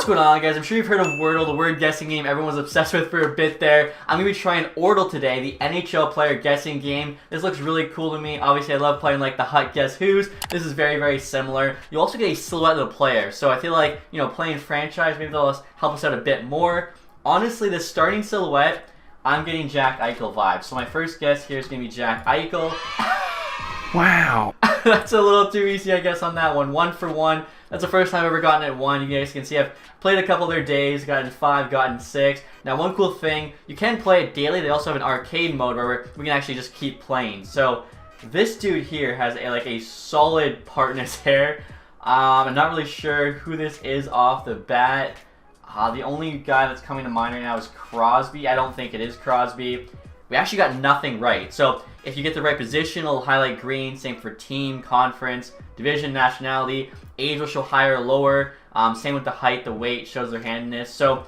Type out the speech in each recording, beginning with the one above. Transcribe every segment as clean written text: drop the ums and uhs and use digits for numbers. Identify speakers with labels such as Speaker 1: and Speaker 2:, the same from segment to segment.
Speaker 1: going on, guys? I'm sure you've heard of Wordle, the word guessing game everyone was obsessed with for a bit there. I'm going to be trying Orrdle today, the NHL player guessing game. This looks really cool to me. Obviously, I love playing like the Hut Guess Who's. This is very, very similar. You also get a silhouette of the player, so I feel like, you know, playing franchise, maybe they'll help us out a bit more. Honestly, the starting silhouette, I'm getting Jack Eichel vibes. So my first guess here is going to be Jack Eichel.
Speaker 2: Wow.
Speaker 1: That's a little too easy, I guess, on that one. 1 for 1. That's the first time I've ever gotten it 1. You guys can see I've played a couple of their days, gotten 5, gotten 6. Now, one cool thing, you can play it daily. They also have an arcade mode where we can actually just keep playing. So this dude here has a solid part in his hair. I'm not really sure who this is off the bat. The only guy that's coming to mind right now is Crosby. I don't think it is Crosby. We actually got nothing right. So if you get the right position, it'll highlight green. Same for team, conference, division, nationality. Age will show higher or lower. Same with the height, the weight shows their handedness. So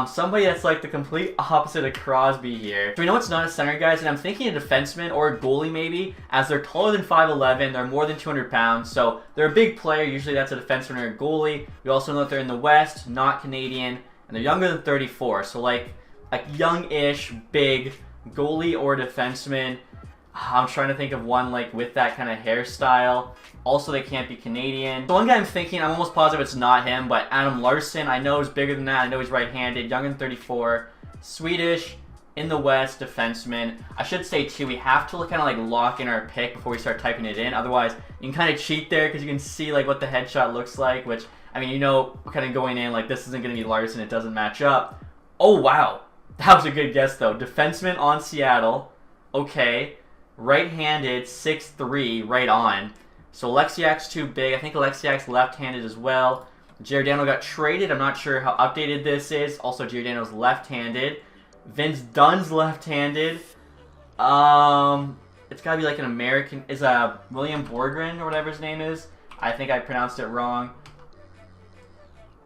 Speaker 1: somebody that's like the complete opposite of Crosby here. So we know it's not a center, guys, and I'm thinking a defenseman or a goalie maybe, as they're taller than 5'11", they're more than 200 pounds, so they're a big player. Usually that's a defenseman or a goalie. We also know that they're in the West, not Canadian, and they're younger than 34, so like young-ish, big goalie or defenseman. I'm trying to think of one like with that kind of hairstyle. Also, they can't be Canadian. The one guy I'm thinking, I'm almost positive it's not him, but Adam Larsson. I know he's bigger than that. I know he's right-handed, younger than 34, Swedish, in the West, defenseman. I should say too, we have to kind of like lock in our pick before we start typing it in. Otherwise, you can kind of cheat there because you can see like what the headshot looks like. Which, I mean, you know, kind of going in like this isn't going to be Larsson. It doesn't match up. Oh wow, that was a good guess though. Defenseman on Seattle. Okay. Right-handed, 6'3", right on. So Alexiak's too big. I think Alexiak's left-handed as well. Giordano got traded. I'm not sure how updated this is. Also, Giordano's left-handed. Vince Dunn's left-handed. It's got to be like an American. Is William Borgren or whatever his name is? I think I pronounced it wrong.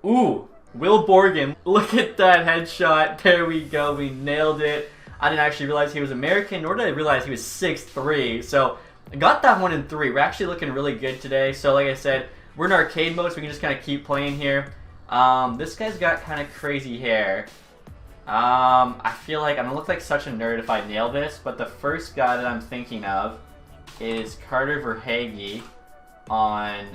Speaker 1: Ooh, Will Borgen. Look at that headshot. There we go. We nailed it. I didn't actually realize he was American, nor did I realize he was 6'3". So I got that one in 3. We're actually looking really good today. So like I said, we're in arcade mode, so we can just kind of keep playing here. This guy's got kind of crazy hair. I feel like I'm going to look like such a nerd if I nail this, but the first guy that I'm thinking of is Carter Verhagee on...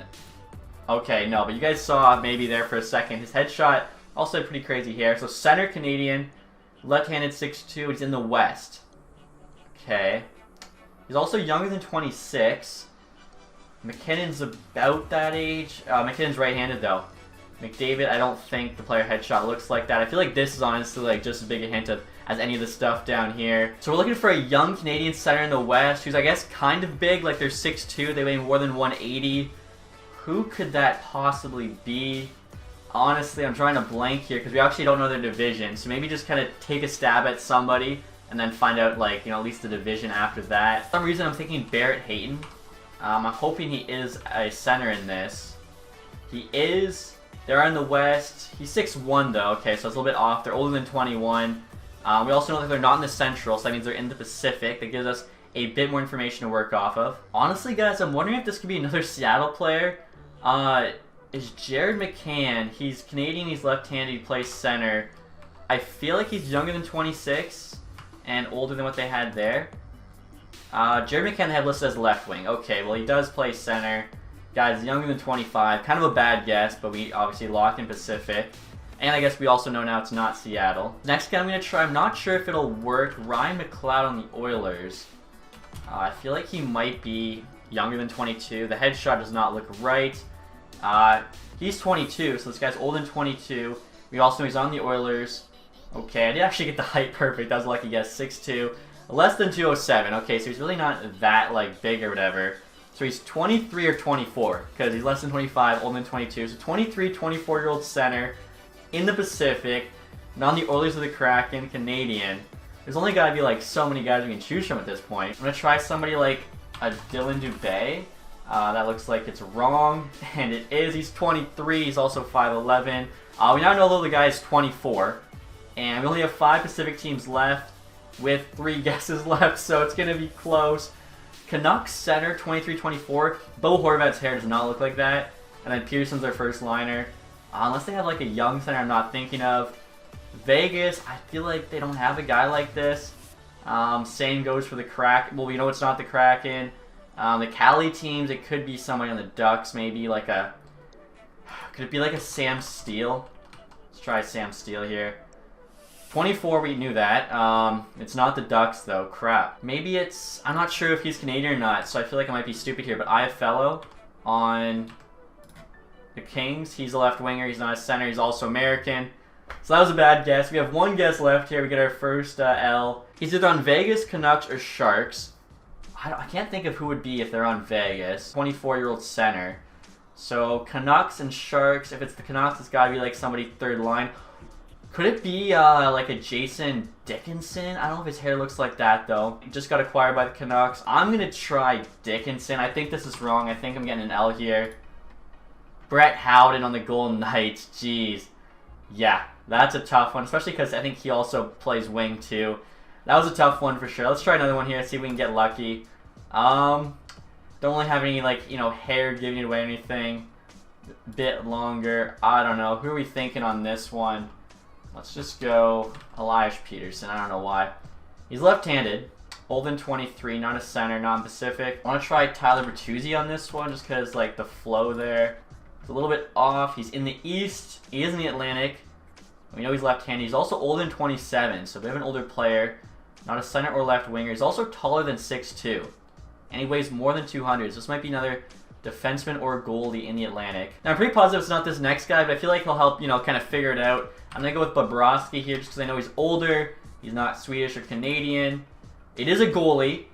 Speaker 1: Okay, no, but you guys saw maybe there for a second. His headshot also had pretty crazy hair. So center Canadian. Left-handed 6'2", he's in the West. Okay. He's also younger than 26. McKinnon's about that age. McKinnon's right-handed, though. McDavid, I don't think the player headshot looks like that. I feel like this is honestly like just as big a hint as any of the stuff down here. So we're looking for a young Canadian center in the West who's, I guess, kind of big. Like, they're 6'2", they weigh more than 180. Who could that possibly be? Honestly, I'm trying to blank here because we actually don't know their division. So maybe just kind of take a stab at somebody and then find out, like, you know, at least the division after that. For some reason, I'm thinking Barrett Hayton. I'm hoping he is a center in this. He is. They're in the West. He's 6'1", though. Okay, so it's a little bit off. They're older than 21. We also know that they're not in the Central, so that means they're in the Pacific. That gives us a bit more information to work off of. Honestly, guys, I'm wondering if this could be another Seattle player. Is Jared McCann. He's Canadian, he's left-handed, he plays center. I feel like he's younger than 26 and older than what they had there. Jared McCann they have listed as left wing. Okay, well he does play center. Guy's younger than 25. Kind of a bad guess, but we obviously locked in Pacific. And I guess we also know now it's not Seattle. Next guy I'm going to try, I'm not sure if it'll work. Ryan Mccloud on the Oilers. I feel like he might be younger than 22. The headshot does not look right. He's 22, so this guy's older than 22. We also know he's on the Oilers. Okay, I did actually get the height perfect. That was a lucky guess. 6'2", less than 207. Okay, so he's really not that like big or whatever. So he's 23 or 24 because he's less than 25, older than 22. So 23, 24-year-old center in the Pacific, and on the Oilers of the Kraken, Canadian. There's only got to be like so many guys we can choose from at this point. I'm gonna try somebody like a Dylan Dubé. That looks like it's wrong, and it is. He's 23. He's also 5'11". We now know the guy is 24, and we only have 5 Pacific teams left with 3 guesses left, so it's going to be close. Canucks center, 23-24. Bo Horvat's hair does not look like that, and then Peterson's their first liner. Unless they have like a young center I'm not thinking of. Vegas, I feel like they don't have a guy like this. Same goes for the Kraken. Well, we know it's not the Kraken. The Cali teams, it could be somebody on the Ducks, maybe like a... Could it be like a Sam Steele? Let's try Sam Steele here. 24, we knew that. It's not the Ducks, though. Crap. Maybe it's... I'm not sure if he's Canadian or not, so I feel like I might be stupid here. But Iaffello on the Kings. He's a left winger. He's not a center. He's also American. So that was a bad guess. We have one guess left here. We get our first L. He's either on Vegas, Canucks, or Sharks. I can't think of who would be if they're on Vegas. 24-year-old center. So Canucks and Sharks. If it's the Canucks, it's got to be like somebody third line. Could it be like a Jason Dickinson? I don't know if his hair looks like that, though. He just got acquired by the Canucks. I'm going to try Dickinson. I think this is wrong. I think I'm getting an L here. Brett Howden on the Golden Knights. Jeez. Yeah, that's a tough one, especially because I think he also plays wing, too. That was a tough one for sure. Let's try another one here, see if we can get lucky. Don't really have any, like, you know, hair giving away anything. Bit longer. I don't know. Who are we thinking on this one? Let's just go Elias Peterson. I don't know why. He's left-handed. Older than 23, not a center, non-Pacific. I want to try Tyler Bertuzzi on this one just because, like, the flow there is a little bit off. He's in the East. He is in the Atlantic. We know he's left-handed. He's also older than 27, so we have an older player. Not a center or left winger. He's also taller than 6'2", and he weighs more than 200. So this might be another defenseman or goalie in the Atlantic. Now, I'm pretty positive it's not this next guy, but I feel like he'll help, you know, kind of figure it out. I'm going to go with Bobrovsky here just because I know he's older. He's not Swedish or Canadian. It is a goalie,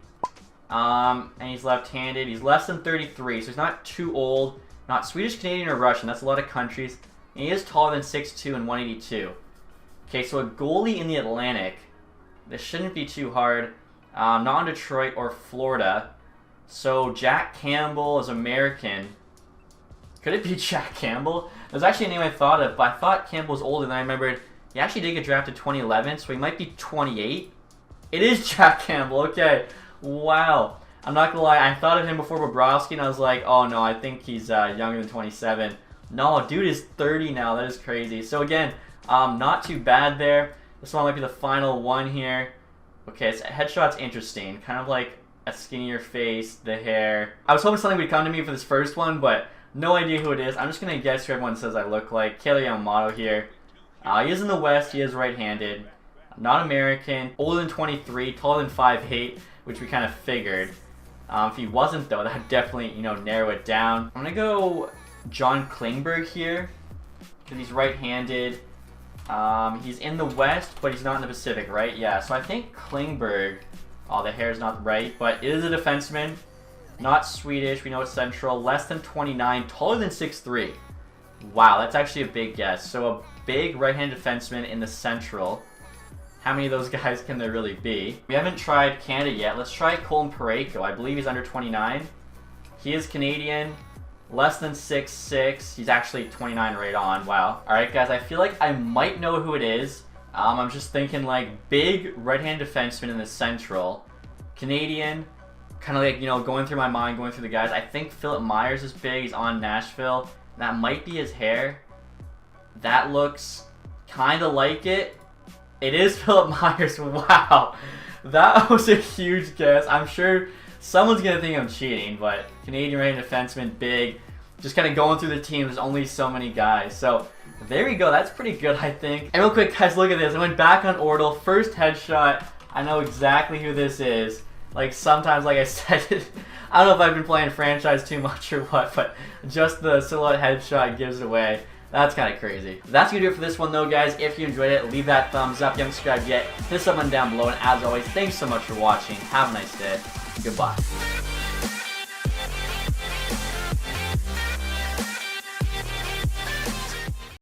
Speaker 1: and he's left-handed. He's less than 33, so he's not too old. Not Swedish, Canadian, or Russian. That's a lot of countries. And he is taller than 6'2" and 182. Okay, so a goalie in the Atlantic. This shouldn't be too hard. Not in Detroit or Florida. So Jack Campbell is American. Could it be Jack Campbell? There's actually a name I thought of, but I thought Campbell was older, and I remembered he actually did get drafted 2011, so he might be 28. It is Jack Campbell. Okay. Wow. I'm not gonna lie, I thought of him before Bobrovsky, and I was like, oh no, I think he's younger than 27. No, dude is 30 now. That is crazy. So again, not too bad there. This one might be the final one here. Okay, so headshot's interesting. Kind of like a skinnier face, the hair. I was hoping something would come to me for this first one, but no idea who it is. I'm just going to guess who everyone says I look like. Kelly Yamamoto here. He is in the West. He is right-handed. Not American. Older than 23. Taller than 5'8", which we kind of figured. If he wasn't, though, that would definitely, you know, narrow it down. I'm going to go John Klingberg here, because he's right-handed. He's in the West, but he's not in the Pacific, right? Yeah, so I think Klingberg... Oh, the hair is not right, but it is a defenseman. Not Swedish, we know it's Central. Less than 29, taller than 6'3". Wow, that's actually a big guess. So a big right-handed defenseman in the Central. How many of those guys can there really be? We haven't tried Canada yet. Let's try Colin Parayko. I believe he's under 29. He is Canadian. Less than 6'6". He's actually 29 right on. Wow. Alright, guys, I feel like I might know who it is. I'm just thinking, like, big right-hand defenseman in the Central. Canadian. Kind of like, you know, going through my mind, going through the guys. I think Philip Myers is big. He's on Nashville. That might be his hair. That looks kind of like it. It is Philip Myers. Wow. That was a huge guess. I'm sure someone's going to think I'm cheating, but Canadian right-hand defenseman, big. Just kind of going through the team. There's only so many guys. So there you go. That's pretty good, I think. And real quick, guys, look at this. I went back on Orrdle. First headshot. I know exactly who this is. Like, sometimes, like I said, I don't know if I've been playing franchise too much or what, but just the silhouette headshot gives it away. That's kind of crazy. That's going to do it for this one, though, guys. If you enjoyed it, leave that thumbs up. If you haven't subscribed yet, hit the button down below. And as always, thanks so much for watching. Have a nice day. Goodbye.